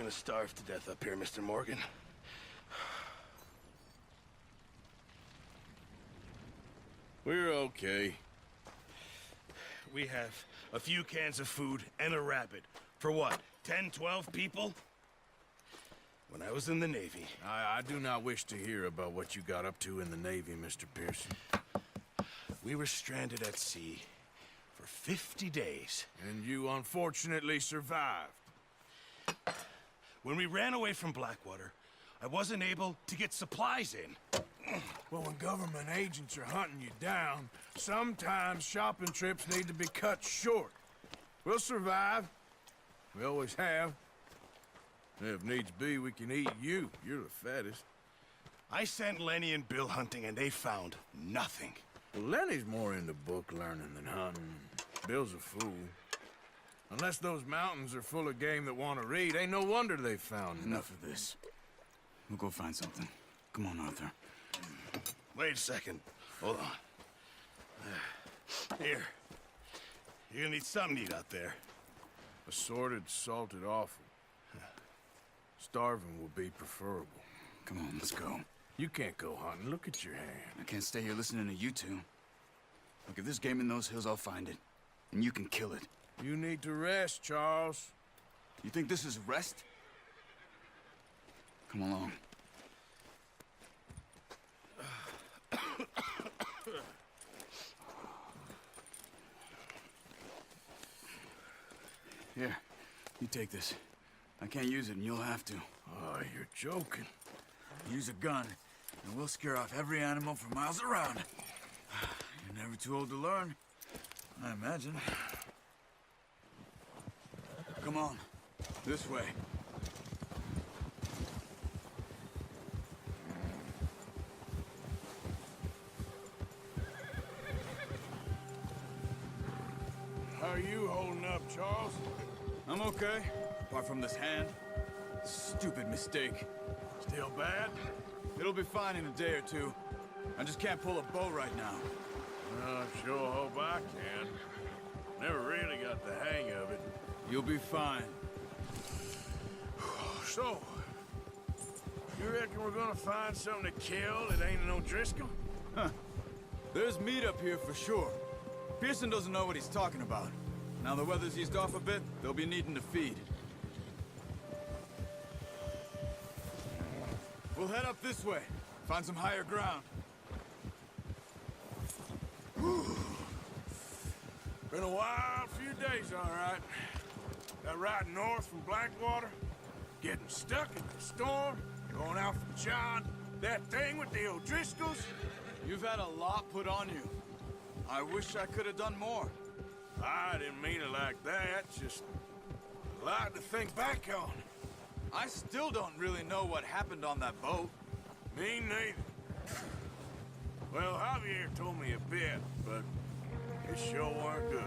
gonna starve to death up here, Mr. Morgan. We're okay. We have a few cans of food and a rabbit. For what, 10, 12 people? When I was in the Navy... I do not wish to hear about what you got up to in the Navy, Mr. Pearson. We were stranded at sea for 50 days. And you unfortunately survived. When we ran away from Blackwater, I wasn't able to get supplies in. Well, when government agents are hunting you down, sometimes shopping trips need to be cut short. We'll survive. We always have. If needs be, we can eat you. You're the fattest. I sent Lenny and Bill hunting, and they found nothing. Well, Lenny's more into book learning than hunting. Bill's a fool. Unless those mountains are full of game that want to read, ain't no wonder they found Enough of this. We'll go find something. Come on, Arthur. Wait a second. Hold on. Here. You're gonna need something to eat out there. Assorted, salted offal. Starving will be preferable. Come on, let's go. You can't go hunting. Look at your hand. I can't stay here listening to you two. Look, if there's game in those hills, I'll find it. And you can kill it. You need to rest, Charles. You think this is rest? Come along. Here, you take this. I can't use it, and you'll have to. Oh, you're joking. Use a gun, and we'll scare off every animal for miles around. You're never too old to learn, I imagine. Come on, this way. How are you holding up, Charles? I'm okay, apart from this hand. Stupid mistake. Still bad? It'll be fine in a day or two. I just can't pull a bow right now. I sure hope I can. Never really got the hang of it. You'll be fine. So, you reckon we're gonna find something to kill that ain't no Driscoll? Huh. There's meat up here for sure. Pearson doesn't know what he's talking about. Now the weather's eased off a bit, they'll be needing to feed. We'll head up this way, find some higher ground. Been a wild few days, all right. That ride north from Blackwater, getting stuck in the storm, going out from John, that thing with the O'Driscolls. You've had a lot put on you. I wish I could have done more. I didn't mean it like that, just a lot to think back on. I still don't really know what happened on that boat. Me neither. Well, Javier told me a bit, but it sure weren't good.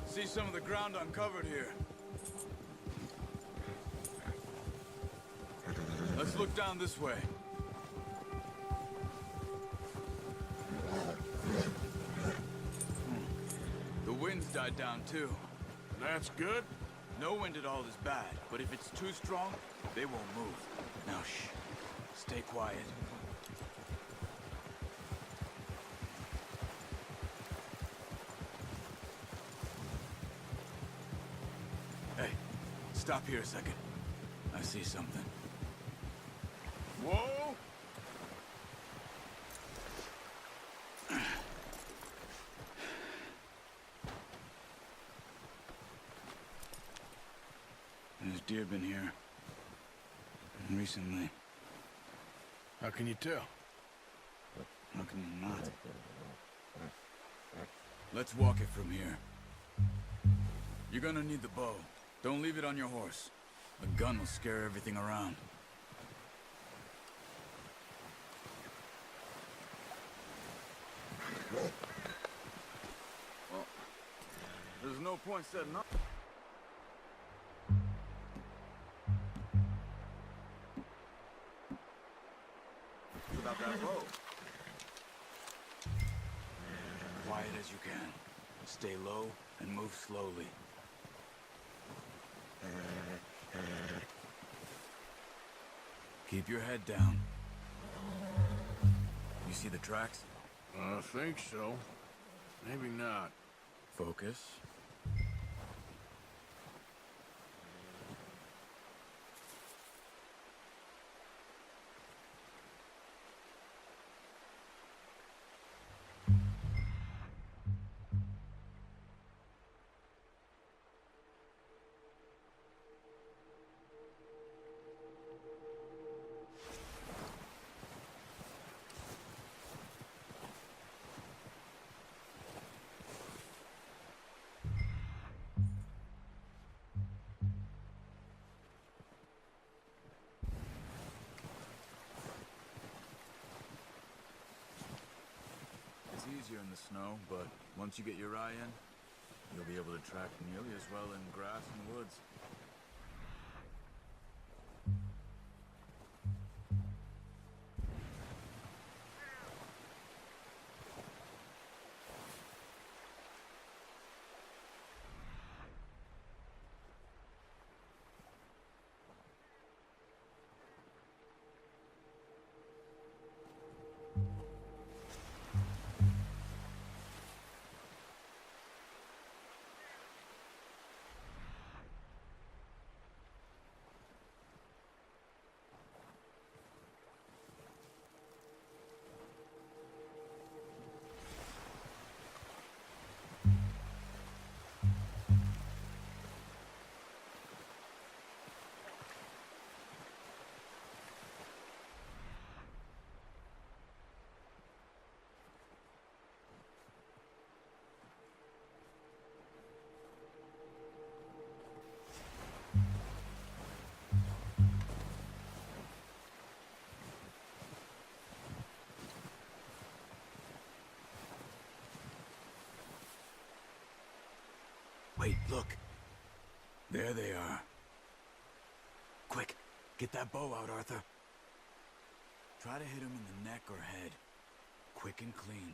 See some of the ground uncovered here. Let's look down this way. The wind's died down too. That's good. No wind at all is bad, but if it's too strong, they won't move. Now shh. Stay quiet. Hey, stop here a second. I see something. Whoa! deer been here? Recently. How can you tell? How can you not? Let's walk it from here. You're gonna need the bow. Don't leave it on your horse. The gun will scare everything around. Well, there's no point setting up. About that bow. Quiet as you can. Stay low and move slowly. Keep your head down. You see the tracks? I think so. Maybe not. Focus. It's easier in the snow, but once you get your eye in, you'll be able to track nearly as well in grass and woods. Wait, look. There they are. Quick, get that bow out, Arthur. Try to hit him in the neck or head. Quick and clean.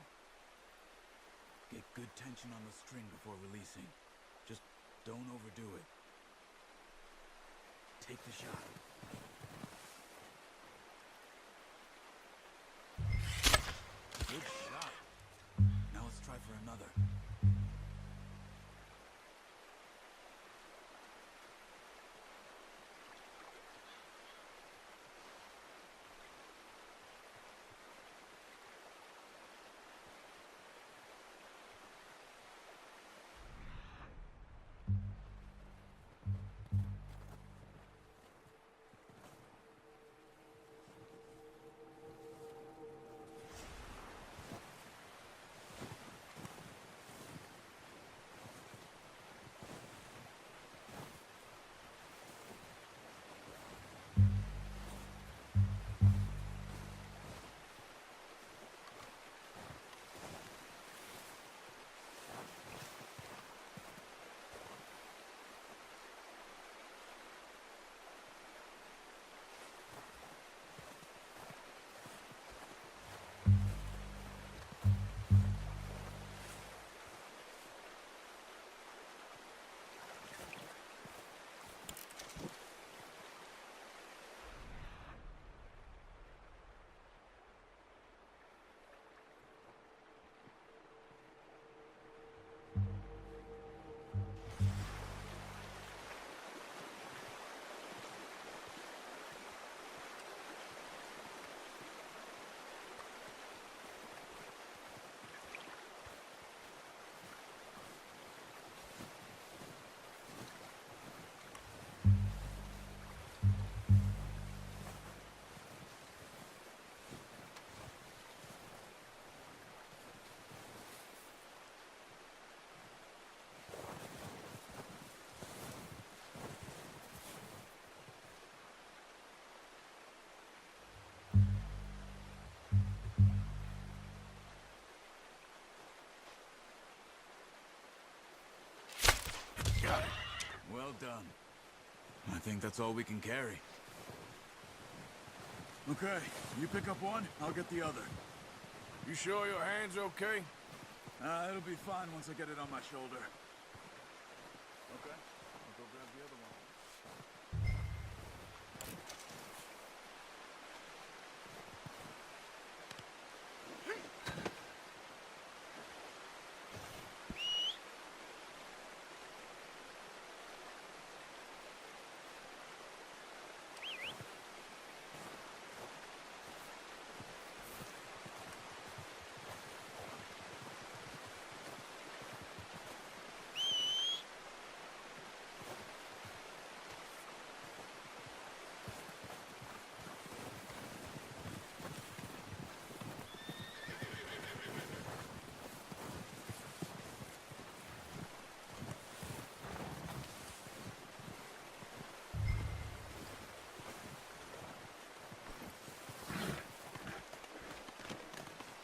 Get good tension on the string before releasing. Just don't overdo it. Take the shot. Good shot. Now let's try for another. Well done. I think that's all we can carry. Okay, you pick up one, I'll get the other. You sure your hand's okay? It'll be fine once I get it on my shoulder. Okay, I'll go grab the other one.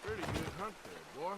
Pretty good hunt there, boy.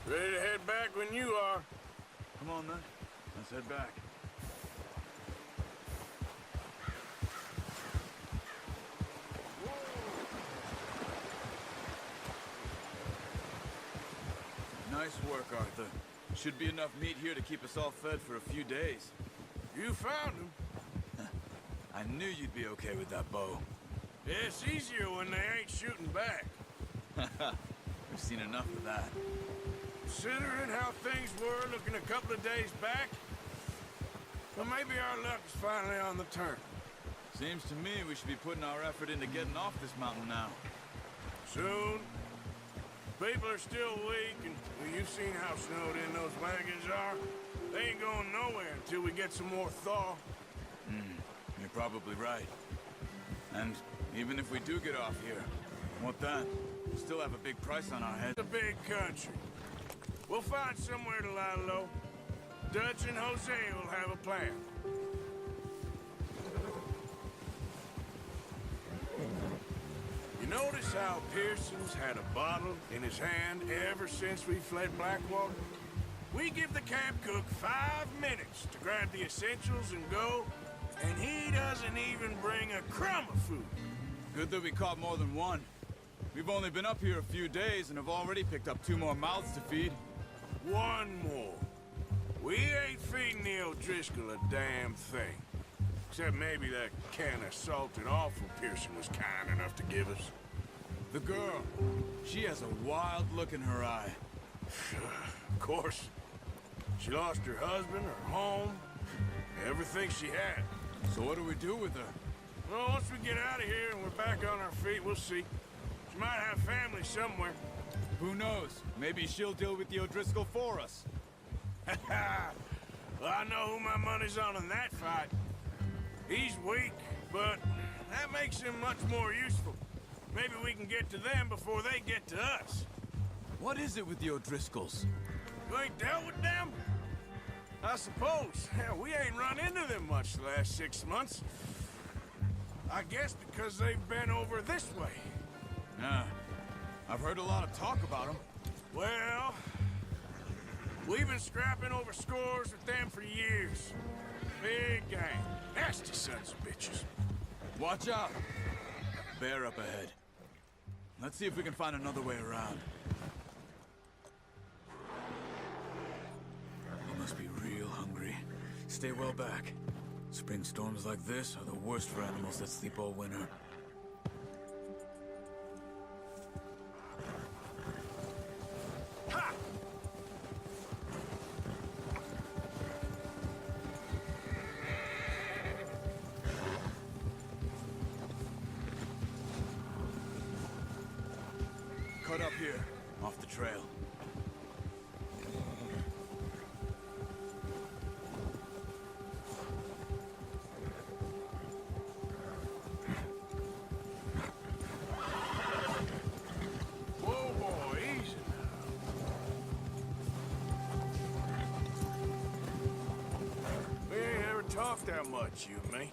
Ready to head back when you are. Come on then, let's head back. Nice work, Arthur. Should be enough meat here to keep us all fed for a few days. You found him. I knew you'd be okay with that bow. Yeah, it's easier when they ain't shooting back. We've seen enough of that. Considering how things were looking a couple of days back, well, maybe our luck is finally on the turn. Seems to me we should be putting our effort into getting off this mountain now. Soon. People are still weak, and well, you've seen how snowed in those wagons are. They ain't going nowhere until we get some more thaw. You're probably right. And even if we do get off here, what then? We still have a big price on our head. It's a big country. We'll find somewhere to lie low. Dutch and Jose will have a plan. You notice how Pearson's had a bottle in his hand ever since we fled Blackwater? We give the camp cook 5 minutes to grab the essentials and go, and he doesn't even bring a crumb of food. Good that we caught more than one. We've only been up here a few days and have already picked up 2 more mouths to feed. 1 more. We ain't feeding the O'Driscoll a damn thing. Except maybe that can of salted offal Pearson was kind enough to give us. The girl, she has a wild look in her eye. Of course. She lost her husband, her home, everything she had. So what do we do with her? Well, once we get out of here and we're back on our feet, we'll see. She might have family somewhere. Who knows? Maybe she'll deal with the O'Driscoll for us. Well, I know who my money's on in that fight. He's weak, but that makes him much more useful. Maybe we can get to them before they get to us. What is it with the O'Driscolls? You ain't dealt with them? I suppose. Hell, we ain't run into them much the last 6 months. I guess because they've been over this way. Yeah, I've heard a lot of talk about them. Well, we've been scrapping over scores with them for years. Big gang. Nasty sons of bitches. Watch out! Bear up ahead. Let's see if we can find another way around. You must be real hungry. Stay well back. Spring storms like this are the worst for animals that sleep all winter. Ha! Cut up here, off the trail. that much, you and me.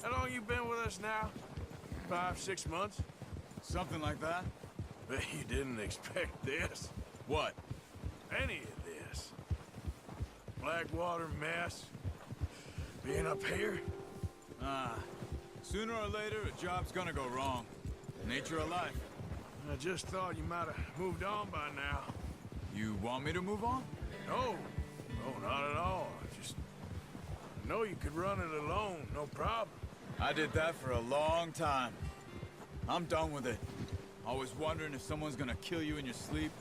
How long you been with us now? 5, 6 months? Something like that? Bet you didn't expect this. What? Any of this. Blackwater mess. Being up here? Sooner or later, a job's gonna go wrong. Nature of life. I just thought you might have moved on by now. You want me to move on? No. No, not at all. I know you could run it alone, no problem. I did that for a long time. I'm done with it. Always wondering if someone's gonna kill you in your sleep.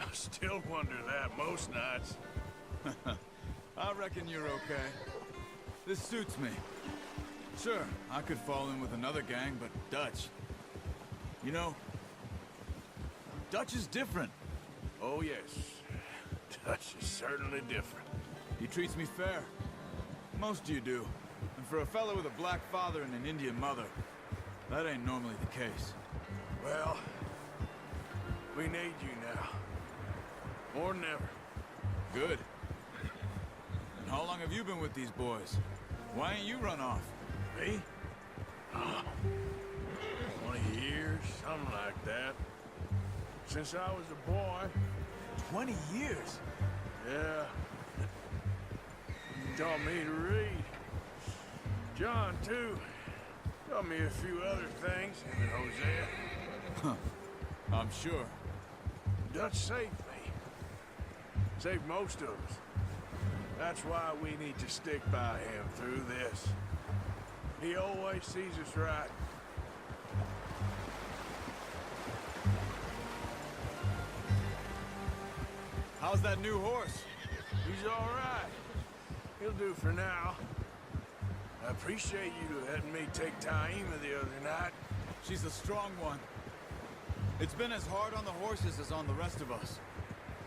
I still wonder that most nights. I reckon you're okay. This suits me. Sure, I could fall in with another gang, but Dutch... You know, Dutch is different. Oh, yes. Dutch is certainly different. He treats me fair. Most of you do. And for a fellow with a black father and an Indian mother, that ain't normally the case. Well, we need you now. More than ever. Good. And how long have you been with these boys? Why ain't you run off? Me? Oh, 20 years, something like that. Since I was a boy. 20 years? Yeah. Taught me to read. John, too. Taught me a few other things, him and Hosea. Huh. I'm sure. Dutch saved me. Saved most of us. That's why we need to stick by him through this. He always sees us right. How's that new horse? He's all right. He'll do for now. I appreciate you letting me take Taima the other night. She's a strong one. It's been as hard on the horses as on the rest of us.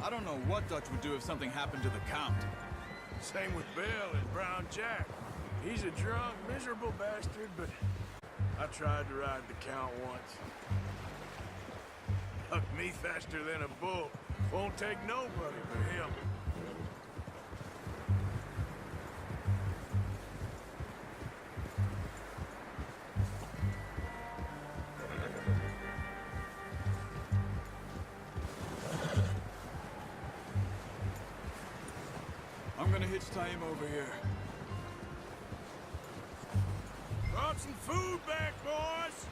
I don't know what Dutch would do if something happened to the Count. Same with Bill and Brown Jack. He's a drunk, miserable bastard, but I tried to ride the Count once. Hucked me faster than a bull. Won't take nobody but him. I'm gonna hitch Taima over here. Brought some food back, boys!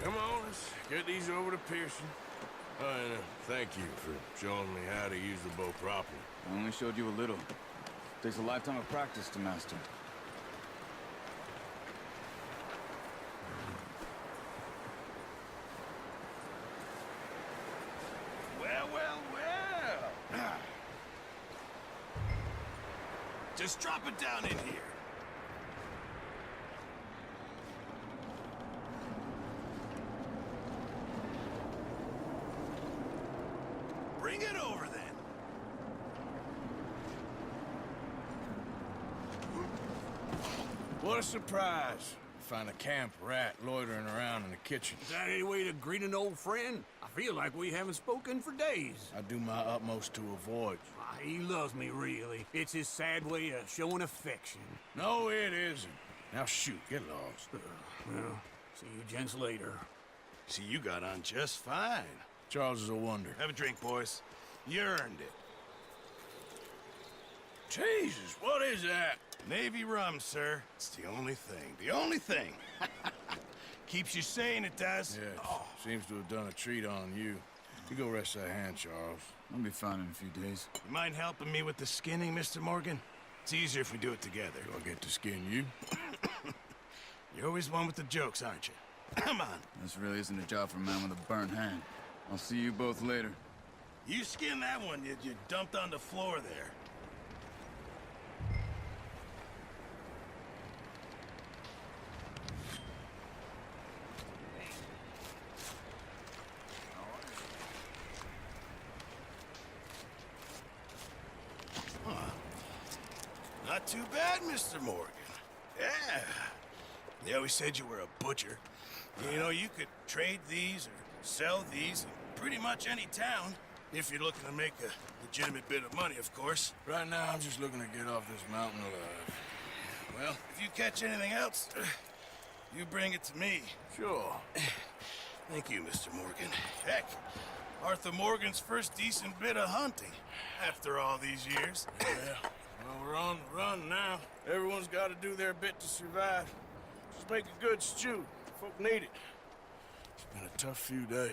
Come on, let's get these over to Pearson. And thank you for showing me how to use the bow properly. I only showed you a little. Takes a lifetime of practice to master. Well, well, well. Just drop it down in here. Bring it over, then. What a surprise. Find a camp rat loitering around in the kitchen. Is that any way to greet an old friend? I feel like we haven't spoken for days. I do my utmost to avoid you. He loves me, really. It's his sad way of showing affection. No, it isn't. Now shoot, get lost. Well, see you gents later. See, you got on just fine. Charles is a wonder. Have a drink, boys. You earned it. Jesus, what is that? Navy rum, sir. It's the only thing. The only thing. Keeps you sane, it does. Yes, seems to have done a treat on you. You go rest that hand, Charles. I'll be fine in a few days. You mind helping me with the skinning, Mr. Morgan? It's easier if we do it together. Do I get to skin you? You're always one with the jokes, aren't you? Come on. This really isn't a job for a man with a burnt hand. I'll see you both later. You skin that one you dumped on the floor there. Not too bad, Mr. Morgan. Yeah. They always said you were a butcher. You know, you could trade these or sell these in pretty much any town, if you're looking to make a legitimate bit of money, of course. Right now, I'm just looking to get off this mountain alive. Well, if you catch anything else, you bring it to me. Sure. Thank you, Mr. Morgan. Heck, Arthur Morgan's first decent bit of hunting after all these years. Yeah. Well, we're on the run now. Everyone's got to do their bit to survive. Just make a good stew. Folk need it. It's been a tough few days.